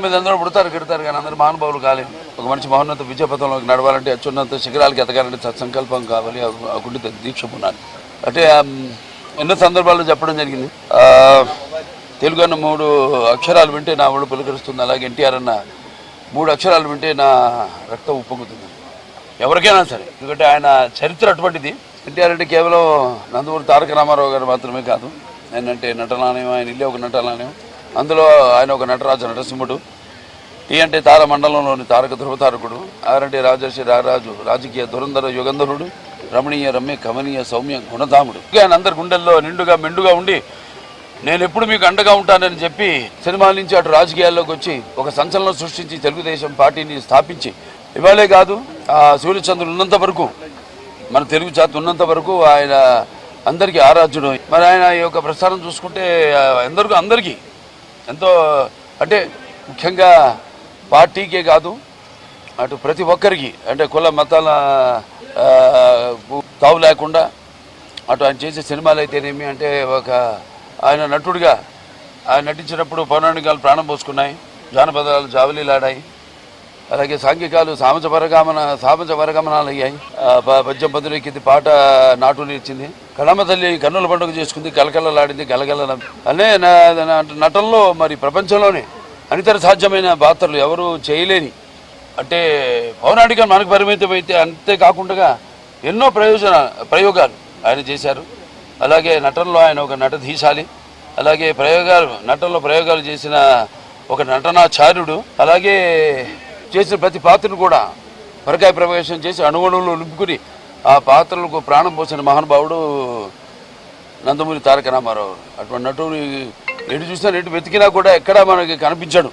మీద అందరూ పుడతారు గిడతారు కానీ అందరూ మహానుభావులు కాలేదు. ఒక మనిషి మహోన్నత విజయపథంలోకి నడవాలంటే అత్యున్నత శిఖరాలకి ఎదగాలంటే సత్సంకల్పం కావాలి, ఆ గుండె దీక్ష ఉండాలి. అంటే ఎన్నో సందర్భాల్లో చెప్పడం జరిగింది. తెలుగు అన్న 3 అక్షరాలు వింటే నా ఒళ్ళు పులకరిస్తుంది, అలాగే ఎన్టీఆర్ అన్న 3 అక్షరాలు వింటే నా రక్తం ఉప్పొంగుతుంది. ఎవరికైనా సరే, ఎందుకంటే ఆయన చరిత్ర అటువంటిది. ఎన్టీఆర్ అంటే కేవలం నందమూరి తారక రామారావు గారు మాత్రమే కాదు, ఆయనంటే నటనాలయం, ఆయన ఇల్లే ఒక నటనాలయం. అందులో ఆయన ఒక నటరాజు నరసింహుడు. టీ అంటే తార మండలంలోని తారక ధ్రువతారకుడు. ఆర్ అంటే రాజర్షి రారాజు, రాజకీయ దురంధర యుగంధరుడు, రమణీయ రమ్య కమనీయ సౌమ్య గుణధాముడు. ఆయన అందరి గుండెల్లో నిండుగా మెండుగా ఉండి నేను ఎప్పుడు మీకు అండగా ఉంటానని చెప్పి సినిమాల నుంచి అటు రాజకీయాల్లోకి వచ్చి ఒక సంచలనం సృష్టించి తెలుగుదేశం పార్టీని స్థాపించి ఇవాళే కాదు, సూర్యచంద్రుడు ఉన్నంత వరకు, మన తెలుగు జాతి ఉన్నంత వరకు ఆయన అందరికీ ఆరాధ్యుడు. మరి ఆయన ఈ యొక్క ప్రస్థానం చూసుకుంటే అందరికీ ఎంతో, అంటే ముఖ్యంగా పార్టీకే కాదు అటు ప్రతి ఒక్కరికి, అంటే కుల మతాల తావు లేకుండా అటు ఆయన చేసే సినిమాలు అయితేనేమి, అంటే ఒక ఆయన నటుడిగా ఆయన నటించినప్పుడు పౌరాణికాలు ప్రాణం పోసుకున్నాయి, జానపదాలు జావలీలాడాయి, అలాగే సాంఘికాలు సామాజ పరగమనాలు అయ్యాయి, పద్యం పదులెక్కింది, పాట నాటు నేర్చింది, కళమ్మ తల్లి కన్నుల పండుగ చేసుకుంది, కలకలలాడింది, గలగల అనే నటనలో మరి ప్రపంచంలోనే అనితర సాధ్యమైన పాత్రలు ఎవరు చేయలేని, అంటే పౌరాణికం మనకు పరిమితం అయితే అంతేకాకుండా ఎన్నో ప్రయోగాలు ఆయన చేశారు. అలాగే నటనలో ఆయన ఒక నటధీశాలి, అలాగే నటనలో ప్రయోగాలు చేసిన ఒక నటనాచార్యుడు. అలాగే చేసిన ప్రతి పాత్రను కూడా పరకాయ ప్రవేశం చేసి అణువణువులు నింపుకుని ఆ పాత్రలకు ప్రాణం పోసిన మహానుభావుడు నందమూరి తారక రామారావు. అటువంటి నటుడు ఎటు చూసినా ఎటు వెతికినా కూడా ఎక్కడా మనకి కనిపించాడు.